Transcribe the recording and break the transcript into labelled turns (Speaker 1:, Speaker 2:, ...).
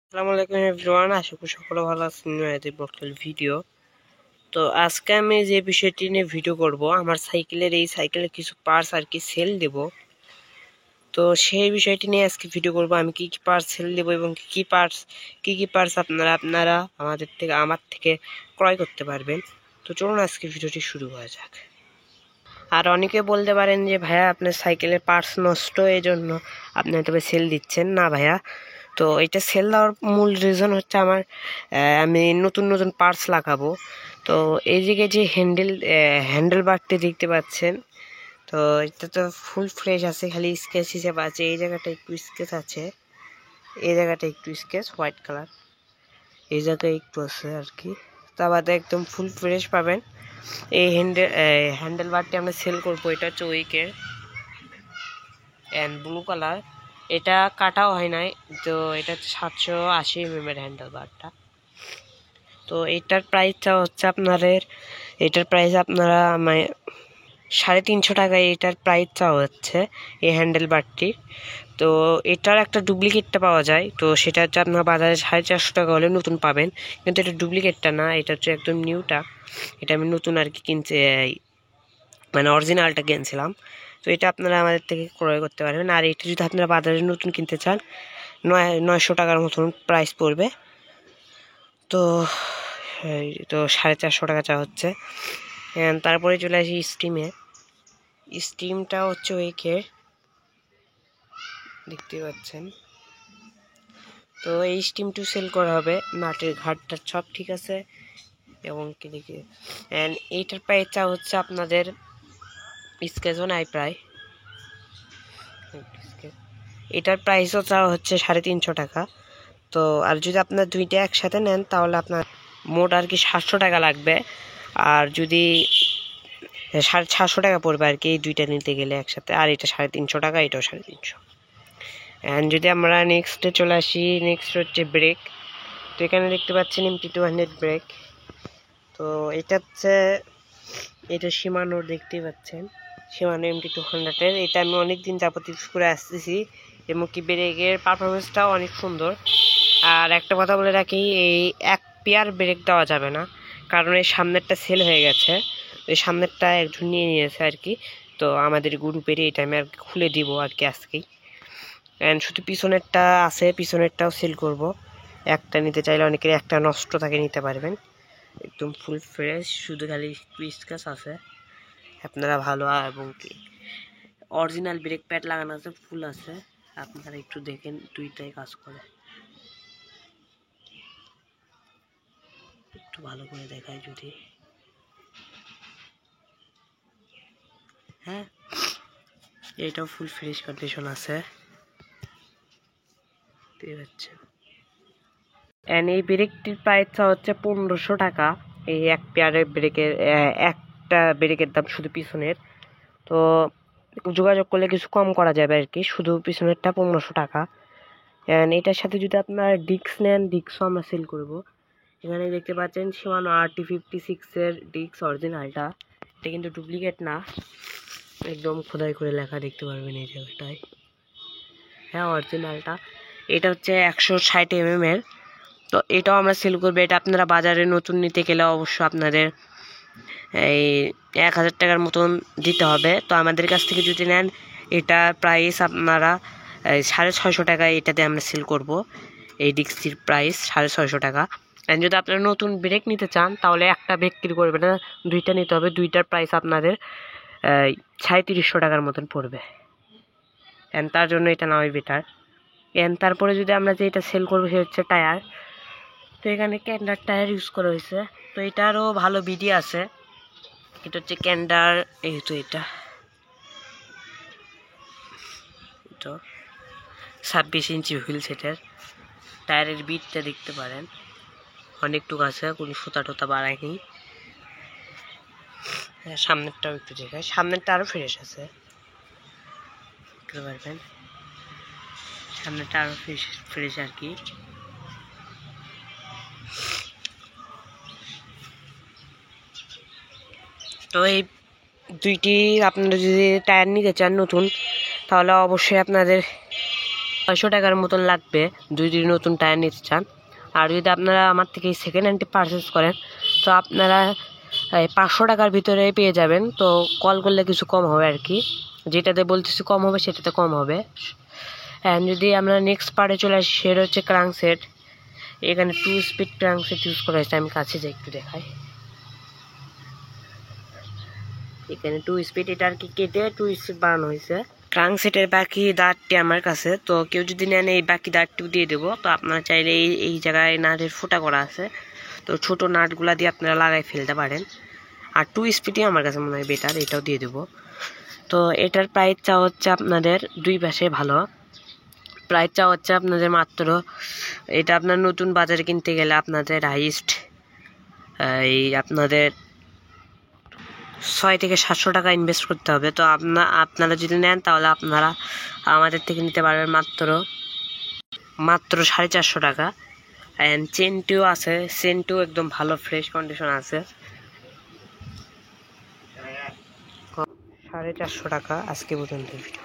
Speaker 1: আসসালামু আলাইকুম এভরিওয়ান, আশা করি সকলে ভালো আছেন। বর্তমান ভিডিও তো আজকে আমি যে বিষয়টি নিয়ে ভিডিও করব, আমার এই সাইকেলের কিছু পার্টস আর কি সেল দেব। তো সেই বিষয়টি নিয়ে আজকে ভিডিও করব। আমি কি কি পার্টস সেল দেব এবং কি কি পার্টস আপনারা আমার থেকে ক্রয় করতে পারবেন। তো চলুন আজকে ভিডিওটি শুরু করা যাক। আর অনেকে বলতে পারেন যে ভাইয়া আপনার সাইকেলের পার্টস নষ্ট, এই জন্য আপনি তবে সেল দিচ্ছেন না ভাইয়া। তো এটা সেল দেওয়ার মূল রিজন হচ্ছে আমি নতুন নতুন পার্টস লাগাবো। তো এই জায়গায় যে হ্যান্ডেল বারটি দেখতে পাচ্ছেন, তো এটা তো ফুল ফ্রেশ আছে, খালি স্কেচ হিসেবে আছে। এই জায়গাটা একটু স্কেচ আছে, এই জায়গাটা একটু স্কেচ হোয়াইট কালার, এই জায়গায় একটু আছে আর কি। তা বাদে একদম ফুল ফ্রেশ পাবেন। এই হ্যান্ডেল বারটি আমরা সেল করবো। এটা হচ্ছে উইকের অ্যান্ড ব্লু কালার, এটা কাটাও হয় নাই। তো এটা 780 mm এর হ্যান্ডেল বারটা। তো এটার প্রাইসটা হচ্ছে এটার প্রাইস আপনারা 350 টাকায় এটার প্রাইসটা হচ্ছে এই হ্যান্ডেল বারটি। তো এটার একটা ডুপ্লিকেটটা পাওয়া যায়, তো সেটা হচ্ছে আপনার বাজারে 450 টাকা হলে নতুন পাবেন, কিন্তু এটা ডুপ্লিকেটটা না, এটা হচ্ছে একদম নিউটা। এটা আমি নতুন আর কি কিনতে, মানে অরিজিনালটা কিনছিলাম। তো এটা আপনারা আমাদের থেকে ক্রয় করতে পারবেন। আর এটা যদি আপনারা বাজারে নতুন কিনতে চান, 900 টাকার মতন প্রাইস পড়বে। তো 450 টাকা চা হচ্ছে। তারপরে চলে আসি স্টিমটা হচ্ছে উইকের, দেখতে পাচ্ছেন। তো এই স্টিমটু সেল করা হবে, নাটের ঘাটটা সব ঠিক আছে এবং কি দেখি। এইটার প্রাইসটা হচ্ছে আপনাদের স্কেচও নাই প্রায়, এটার প্রাইসও চাওয়া হচ্ছে 350 টাকা। তো আর যদি আপনার দুইটা একসাথে নেন তাহলে আপনার মোট আর কি 700 টাকা লাগবে। আর যদি 750 টাকা পড়বে আর কি এই দুইটা নিতে গেলে একসাথে। আর এটা 350 টাকা, এটাও 350। অ্যান্ড যদি আমরা নেক্সটে চলে আসি, নেক্সট হচ্ছে ব্রেক। তো এখানে দেখতে পাচ্ছেন MT200 ব্রেক। তো এটা শিমানোর, দেখতেই পাচ্ছেন শিমানো MT200-এর। এটা আমি অনেক দিন যাবত ইউজ করে আসতেছি এবং কি ব্রেকের পারফরমেন্সটাও অনেক সুন্দর। আর একটা কথা বলে রাখি, এই এক পেয়ার ব্রেক দেওয়া যাবে না, কারণ এই সামনেরটা সেল হয়ে গেছে। এই সামনেরটা একজন নিয়ে নিয়েছে আর কি। তো আমাদের গ্রুপেরই এটা আমি আর খুলে দিব আর কি আজকেই। অ্যান্ড শুধু পিছনেরটা আছে, পিছনেরটাও সেল করব। একটা নিতে চাইলে অনেকের একটা নষ্ট থাকে, নিতে পারবেন। একদম ফুল ফ্রেশ, শুধু খালি স্ক্র্যাচ আছে। আপনারা ভালো এবং কি অরিজিনাল ব্রেক প্যাড লাগানো আছে, ফুল আছে। আপনারা একটু দেখেন, দুইটাই কাজ করে। একটু ভালো করে দেখায় যদি, হ্যাঁ এটাও ফুল ফ্রেশ কন্ডিশন আছে, ঠিক আছে। এন্ড এই ব্রেকটির প্রাইসটা হচ্ছে 1500 টাকা। এই এক পেয়ারের ব্রেকের, একটা ব্রেকের দাম শুধু পিছনের। তো যোগাযোগ করলে কিছু কম করা যাবে আর কি, শুধু পিছনেরটা 1500 টাকা। এন্ড এটার সাথে যদি আপনারা ডিস্ক নেন, ডিস্কও আমরা সেল করব। এখানে দেখতে পাচ্ছেন শিমানো RT56-এর ডিস্ক অরিজিনালটা, এটা কিন্তু ডুপ্লিকেট না, একদম খোদাই করে লেখা দেখতে পারবেন এই জায়গাটায়, হ্যাঁ অরিজিনালটা। এটা হচ্ছে 160 mm এর। তো এটাও আমরা সেল করবো। এটা আপনারা বাজারে নতুন নিতে গেলে অবশ্য আপনাদের এই 1000 টাকার মতন দিতে হবে। তো আমাদের কাছ থেকে যদি নেন, এটার প্রাইস আপনারা 650 টাকায় এটাতে আমরা সেল করব। এই ডিস্কটির প্রাইস 650 টাকা। আর যদি আপনারা নতুন ব্রেক নিতে চান, তাহলে একটা বিক্রি করবে না, দুইটা নিতে হবে। দুইটার প্রাইস আপনাদের 3700 টাকার মতন পড়বে। অ্যান্ড তার জন্য এটা নেওয়াই বেটার। অ্যান্ড তারপরে যদি আমরা যে এটা সেল করবো, সে হচ্ছে টায়ার। তো এখানে ক্যান্ডার টায়ার ইউজ করা হয়েছে। তো এটারও ভালো বিডি আছে। এটা হচ্ছে ক্যান্ডার, এই তো এটা 26 ইঞ্চি হুইল সেটের। টায়ারের বিটটা দেখতে পারেন, অনেকটুকু আছে, কোনো সুতা টুতা বাড়ায়নি। সামনেরটাও একটু দেখায়, সামনেরটা আরও ফ্রেশ আছে, দেখতে পারবেন। সামনেরটা আরও ফ্রেশ আর কি। তো এই দুইটি আপনারা যদি টায়ার নিতে চান নতুন, তাহলে অবশ্যই আপনাদের 600 টাকার মতন লাগবে যদি নতুন টায়ার নিতে চান। আর যদি আপনারা আমার থেকে সেকেন্ড হ্যান্ডটি পারচেস করেন তো আপনারা 500 টাকার ভিতরে পেয়ে যাবেন। তো কল করলে কিছু কম হবে আর কি, যেটাতে বলতেছি কম হবে সেটাতে কম হবে। অ্যান্ড যদি আমরা নেক্সট পার্টে চলে আসি, সেটা হচ্ছে ক্রাঙ্কসেট। এখানে 2 স্পিড ক্রাঙ্কসেট ইউজ করা হয়েছে, আমি কাছে যাই একটু দেখাই। এখানে 2 স্পিড, এটা আর কি কেটে 2 স্পিড বানানো হয়েছে। ক্রাঙ্কসেটের বাকি দাঁতটি আমার কাছে, তো কেউ যদি নেন এই বাকি দাঁতটিও দিয়ে দেবো। তো আপনারা চাইলে এই জায়গায় নাটের ফুটা করা আছে, তো ছোট নাটগুলা দিয়ে আপনারা লাগাই ফেলতে পারেন। আর 2 স্পিডই আমার কাছে মনে হয় বেটার, এটাও দিয়ে দেবো। তো এটার প্রাইস চা হচ্ছে আপনাদের দুই পাশে ভালো, প্রাইস চা হচ্ছে আপনাদের মাত্র, এটা আপনার নতুন বাজারে কিনতে গেলে আপনাদের হাইস্ট আপনাদের 600 থেকে 700 টাকা ইনভেস্ট করতে হবে। তো আপনারা যদি নেন তাহলে আপনারা আমাদের থেকে নিতে পারবেন মাত্র 450 টাকা। অ্যান্ড চেনটিও আছে, চেনটিও একদম ভালো ফ্রেশ কন্ডিশন আছে, 450 টাকা। আজকে পর্যন্ত ভিডিও।